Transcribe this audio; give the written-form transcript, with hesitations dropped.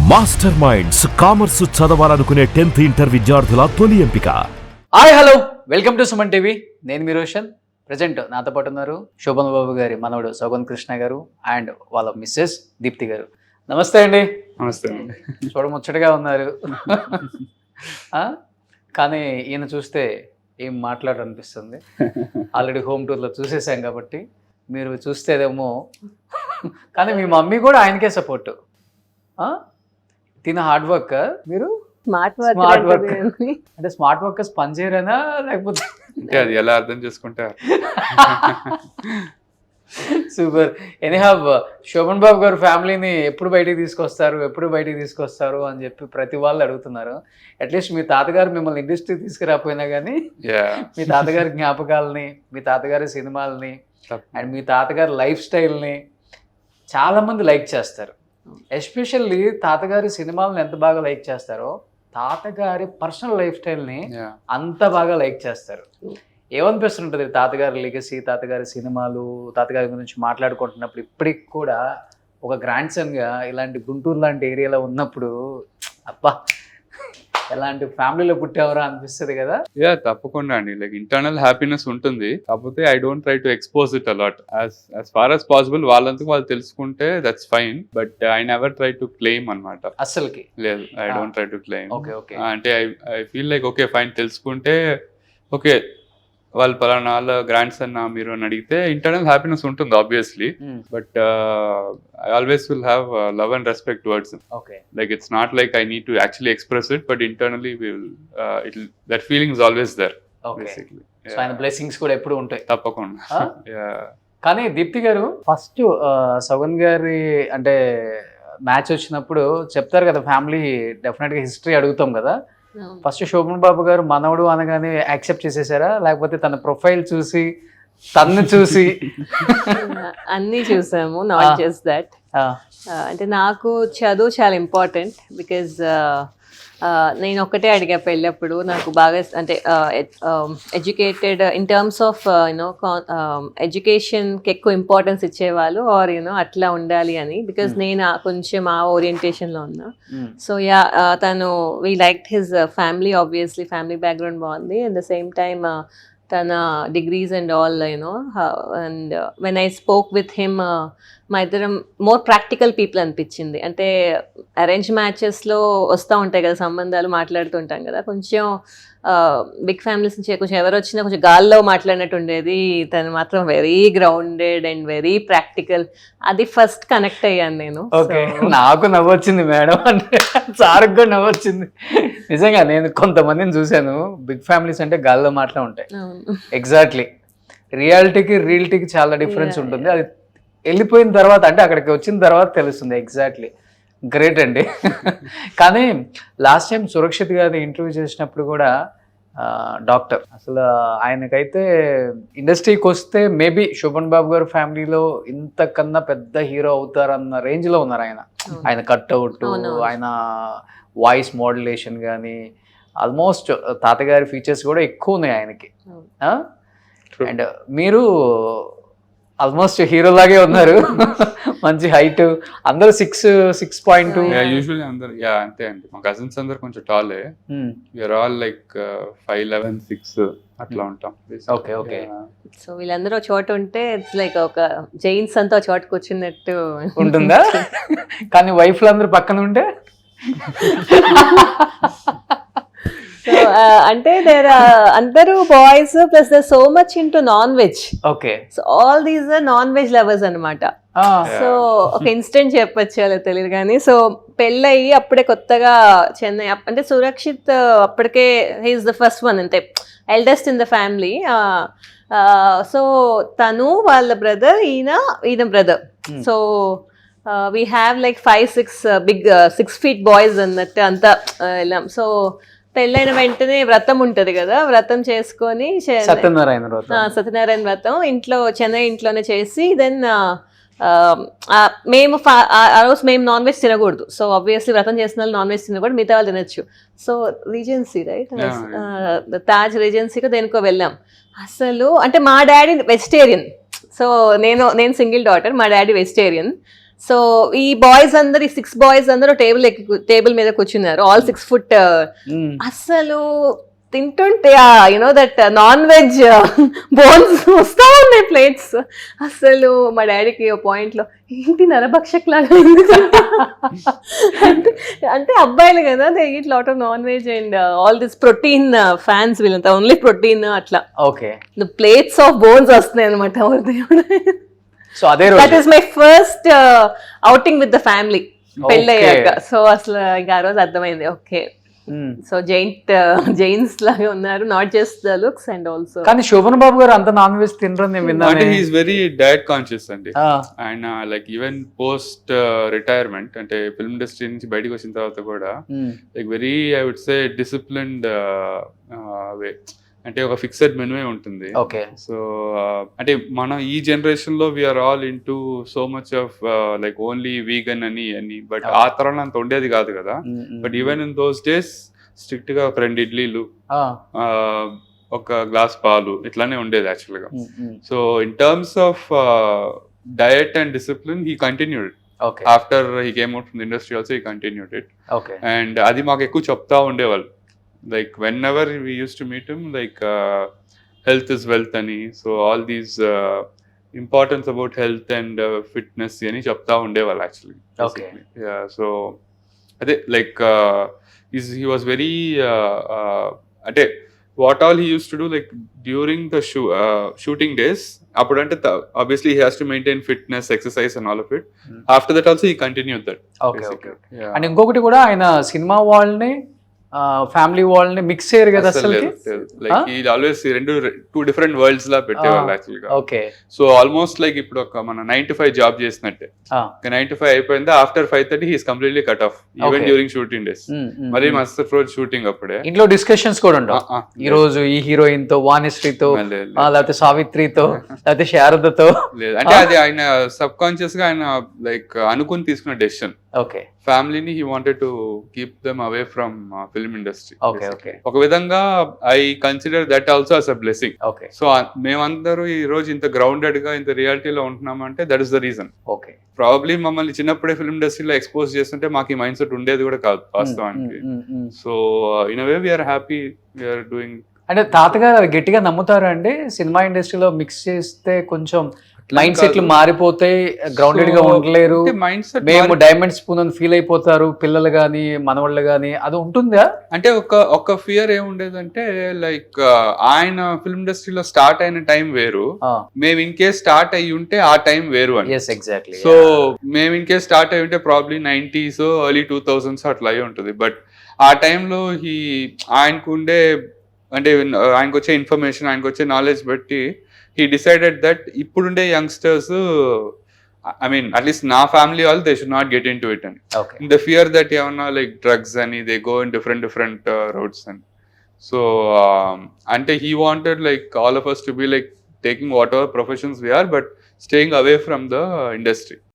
Master minds commerce చదవాలనుకునే 10th inter విద్యార్థుల తొలి ఎంపిక. Hi hello welcome to Suman TV. నేను మీ రోషన్. ప్రజెంట్ నాతో పాటు ఉన్నారు శోభన్ బాబు గారి మనవడు సౌగన్ కృష్ణ గారు అండ్ వాళ్ళ మిస్సెస్ దీప్తి గారు. నమస్తే అండి. నమస్తే అండి. చూడముచ్చటగా ఉన్నారు. కానీ ఈయన చూస్తే ఏం మాట్లాడాలనిపిస్తుంది. ఆల్రెడీ హోమ్ టూర్లో చూసేసాం కాబట్టి మీరు చూస్తేదేమో కానీ మీ మమ్మీ కూడా ఆయనకే సపోర్ట్. తిన హార్డ్ వర్క్, మీరు స్మార్ట్ వర్క్. అంటే స్మార్ట్ వర్కర్స్ పనిచేయరేనా లేకపోతే అంటే అది ఎలా అర్థం చేసుకుంటే సూపర్. ఎనీహావ్ శోభన్ బాబు గారు ఫ్యామిలీని ఎప్పుడు బయటికి తీసుకొస్తారు అని చెప్పి ప్రతి వాళ్ళు అడుగుతున్నారు. అట్లీస్ట్ మీ తాతగారు మిమ్మల్ని ఇండస్ట్రీ తీసుకురాపోయినా కానీ మీ తాతగారి జ్ఞాపకాలని, మీ తాతగారి సినిమాలని అండ్ మీ తాతగారి లైఫ్ స్టైల్ని చాలామంది లైక్ చేస్తారు. ఎస్పెషల్లీ తాతగారి సినిమాలను ఎంత బాగా లైక్ చేస్తారో తాతగారి పర్సనల్ లైఫ్ స్టైల్ని అంత బాగా లైక్ చేస్తారు. ఏమనిపిస్తుంటుంది తాతగారి లెగసీ, తాతగారి సినిమాలు, తాతగారి గురించి మాట్లాడుకుంటున్నప్పుడు ఇప్పటికి కూడా ఒక గ్రాండ్ సన్గా ఇలాంటి గుంటూరు లాంటి ఏరియాలో ఉన్నప్పుడు అబ్బా ఎలాంటి ఫ్యామిలీలో పుట్టేవరా అనిపిస్తుంది కదా? తప్పకుండా అండి. లైక్ ఇంటర్నల్ హ్యాపీనెస్ ఉంటుంది, కాకపోతే I don't try to expose it a lot. As far as possible వాళ్ళంతకు వాళ్ళు తెలుసుకుంటే that's fine, but I never try to claim అనమాట. అసలుకి లేదు, I don't try to claim. అంటే I feel like okay fine, తెలుసుకుంటే ఓకే వాళ్ళు పలానా వాళ్ళ గ్రాండ్ సన్ మీరు అని అడిగితే ఇంటర్నల్ హ్యాపీనెస్ ఉంటుంది obviously, but I always will have love and respect towards him. Like it's not like I need to actually express it, but internally that feeling is always there. Basically. So ఆయన blessings కూడా ఎప్పుడు ఉంటాయి తప్పకుండా. కానీ దీప్తి గారు first సౌగన్ గారి అంటే match వచ్చినప్పుడు చెప్తారు కదా, ఫ్యామిలీ డెఫినెట్గా హిస్టరీ అడుగుతాం కదా. ఫస్ట్ శోభన్ బాబు గారు మనవడు అనగానే యాక్సెప్ట్ చేసేసారా, లేకపోతే తన ప్రొఫైల్ చూసి తన్ను చూసి? అన్నీ చూసాము, నాట్ జస్ట్ దట్. అంటే నాకు చదువు చాలా ఇంపార్టెంట్, బికాజ్ నేను ఒక్కటే అడిగా పెళ్ళప్పుడు నాకు బాగా అంటే educated in terms of you know ఎడ్యుకేషన్కి ఎక్కువ ఇంపార్టెన్స్ ఇచ్చేవాళ్ళు ఆర్ యూనో అట్లా ఉండాలి అని, బికాజ్ నేను కొంచెం ఆ ఓరియంటేషన్లో ఉన్నా. సో తను we like his family, obviously family background బాగుంది. అట్ ద సేమ్ టైమ్ తన degrees and all you know, and when I spoke with him మా ఇద్దరం మోర్ ప్రాక్టికల్ పీపుల్ అనిపించింది. అంటే అరేంజ్ మ్యాచెస్లో వస్తూ ఉంటాయి కదా సంబంధాలు, మాట్లాడుతుంటాం కదా, కొంచెం బిగ్ ఫ్యామిలీస్ నుంచి కొంచెం ఎవరు వచ్చినా కొంచెం గాల్లో మాట్లాడినట్టు ఉండేది. తను మాత్రం very grounded and very practical. అది ఫస్ట్ కనెక్ట్ అయ్యాను నేను. ఓకే, నాకు నవ్వొచ్చింది మేడం అంటే, సార్కి కూడా నవ్వొచ్చింది. నిజంగా నేను కొంతమందిని చూశాను, బిగ్ ఫ్యామిలీస్ అంటే గాల్లో మాటలే ఉంటాయి. ఎగ్జాక్ట్లీ, రియాలిటీకి చాలా డిఫరెన్స్ ఉంటుంది. అది వెళ్ళిపోయిన తర్వాత అంటే అక్కడికి వచ్చిన తర్వాత తెలుస్తుంది. ఎగ్జాక్ట్లీ, గ్రేట్ అండి. కానీ లాస్ట్ టైం సురక్షిత్ గారిని ఇంటర్వ్యూ చేసినప్పుడు కూడా డాక్టర్ అసలు ఆయనకైతే ఇండస్ట్రీకి వస్తే మేబీ శోభన్ బాబు గారు ఫ్యామిలీలో ఇంతకన్నా పెద్ద హీరో అవుతారన్న రేంజ్లో ఉన్నారు ఆయన. ఆయన కట్అవుట్, ఆయన వాయిస్ మోడ్యులేషన్ కానీ ఆల్మోస్ట్ తాతగారి ఫీచర్స్ కూడా ఎక్కువ ఉన్నాయి ఆయనకి. అండ్ మీరు ఆల్మోస్ట్ హీరో లాగే ఉన్నారు. మంచి హైట్, అందరూ 6'2". యూజువల్లీ అందరు అంతే అండి. మా కజిన్స్ అందరు కొంచెం టాలే, వీఆర్ ఆల్ లైక్ 5'11", 6 అట్లా ఉంటాం. ఓకే. సో వీళ్ళందరూ చోట ఉంటే ఇట్స్ లైక్ ఒక జైన్స్ అంతా చోట కూర్చున్నట్టు ఉంటుందా? కానీ వైఫ్లు అందరూ పక్కన ఉంటే సో అంటే అందరూ boys plus they so much into non veg. Okay, so all these are non veg lovers అనమాట. సో ఒక ఇన్స్టెంట్ చెప్పచ్చు, అలా తెలియదు కానీ. సో పెళ్ళయి అప్పుడే కొత్తగా చెన్నై, అంటే సురక్షిత్ అప్పటికే హీఈస్ ద ఫస్ట్ వన్, అంటే eldest in the family. So తను వాళ్ళ బ్రదర్, ఈయన brother. So we have like 5-6 big 6 feet boys అన్నట్టు అంతా వెళ్ళాం. సో పెళ్ళైన వెంటనే వ్రతం ఉంటది కదా, వ్రతం చేసుకొని సత్యనారాయణ వ్రతం ఇంట్లో చెన్నై ఇంట్లోనే చేసి, దెన్ మేము ఆ రోజు మేము నాన్ వెజ్ తినకూడదు. సో ఆబ్వియస్లీ వ్రతం చేసిన వాళ్ళు నాన్ వెజ్ తినకూడదు, మిగతా వాళ్ళు తినొచ్చు. సో రీజెన్సీ రైట్, తాజ్ రీజెన్సీకి దేనికో వెళ్ళాం. అసలు అంటే మా డాడీ వెజిటేరియన్, సో నేను సింగిల్ డాటర్, మా డాడీ వెజిటేరియన్. సో ఈ బాయ్స్ అందరు, ఈ 6 బాయ్స్ అందరూ టేబుల్ మీద కూర్చున్నారు, ఆల్ 6 foot. అసలు తింటుంటే you know that non veg bones వస్తా ఉన్నాయి ప్లేట్స్. అసలు మా డాడీకి ఓ పాయింట్ లో ఏంటి నరభక్షక్ లాగా అంటే అబ్బాయిలు కదా, they eat lot of non veg and all this protein fans, వీళ్ళంతా ఓన్లీ ప్రోటీన్ అట్లా. ఓకే, ప్లేట్స్ ఆఫ్ బోన్స్ వస్తున్నాయి అనమాట. సో అదే that is my first outing with the family పెళ్ళయ్యాక. సో అసలు ఇంకా ఆ రోజు అర్థమైంది, ఓకే సో జైన్స్ లాగా ఉన్నారు, not just the looks and also. కానీ శోభన్ బాబు గారు అంత నాన్ వెజ్ తినరని నేను విన్నాను. అంటే హీఈస్ వెరీ డయట్ కాన్షియస్ అండి. ఆయన లైక్ ఈవెన్ పోస్ట్ రిటైర్మెంట్ అంటే ఫిల్మ్ ఇండస్ట్రీ నుంచి బయటకు వచ్చిన తర్వాత కూడా like very I would say disciplined way, అంటే ఒక ఫిక్స్డ్ మెనూ ఉంటుంది. ఓకే, సో అంటే మనం ఈ జనరేషన్ లో we're all into so much of like only vegan అని బట్ ఆ తరం అంత ఉండేది కాదు కదా. But even in those days strict గా ఒక 2 ఇడ్లీలు, ఒక గ్లాస్ పాలు ఇట్లానే ఉండేది యాక్చువల్ గా. So in terms of diet and discipline he continued after he came out from the industry also he continued it. And అది మాకు ఎక్కువ చెప్తా ఉండేవాళ్ళు, like whenever we used to meet him, like health is wealth ani, so all these importance about health and fitness ani chepta undevall actually. Okay, yeah, so ade like he was very ade what all he used to do like during the shooting days, apudante obviously he has to maintain fitness, exercise and all of it. After that also he continued that. Okay. And ingokati kuda aina cinema వాళ్ళని family వాళ్ళని mix చేయరు కదా అసలు. Like ఈ always 2 different world's లా పెట్టేవాళ్ళు actual గా. Okay, so almost like ఇప్పుడు ఒక మన 9 to 5 జాబ్ చేసినట్టే. 9 to 5 అయిపోయింది, after 5:30 he's completely cut off even during shooting days. మరి మస్తు రోజు షూటింగ్ అప్పుడే ఇంట్లో డిస్కషన్స్ కూడా ఉండవు. ఈ రోజు ఈ హీరోయిన్ తో, వాణిశ్రీతో, లేకపోతే సావిత్రితో, లేకపోతే శారదతో లేదు. అంటే అది ఆయన సబ్ కాన్షియస్ గా ఆయన లైక్ అనుకుని తీసుకున్న డెసిషన్. ఓకే, ఫ్యామిలీని he wanted to keep them away from film industry. Okay, ఒక విధంగా I consider that also as a blessing. Okay, so మేమందరూ ఈ రోజు ఇంత గ్రౌండెడ్ గా ఇంత రియాలిటీలో ఉంటున్నామంటే that is the reason. Okay, probably మమ్మల్ని చిన్నప్పుడే ఫిల్మ్ ఇండస్ట్రీలో ఎక్స్పోజ్ చేస్తుంటే మాకు ఈ మైండ్ సెట్ ఉండేది కూడా కాదు వాస్తవానికి. So in a way we're happy we're doing. అంటే తాతగారు అది గట్టిగా నమ్ముతారా అండి, సినిమా ఇండస్ట్రీలో మిక్స్ చేస్తే కొంచెం మైండ్ సెట్లు మారిపోతాయి, గ్రౌండెడ్ గా ఉండలేరు, మేము డైమండ్ స్పూన్ అని ఫీల్ అయిపోతారు పిల్లలు గానీ మనవాళ్ళు గానీ, అది ఉంటుందా? అంటే ఒక ఫియర్ ఏముండేదంటే లైక్ ఆయన ఫిల్మ్ ఇండస్ట్రీలో స్టార్ట్ అయిన టైం వేరు, మేము ఇన్ కేస్ స్టార్ట్ అయ్యి ఉంటే ఆ టైం వేరు అని. ఎగ్జాక్ట్లీ. సో మేము ఇన్ కేస్ స్టార్ట్ అయ్యి ఉంటే ప్రాబ్లీ 90s ఎర్లీ 2000s అట్లా అయ్యి ఉంటుంది. బట్ ఆ టైంలో ఆయనకు ఉండే అంటే ఆయనకు వచ్చే ఇన్ఫర్మేషన్, ఆయనకు వచ్చే నాలెడ్జ్ బట్టి he decided that ఇప్పుడుండే youngsters, I mean at least నా ఫ్యామిలీ వాళ్ళు they should not get into it and in the fear that ఏమన్నా like drugs అని they go in different routes and so అంటే he wanted like all of us to be like taking whatever professions we are but staying away from the industry.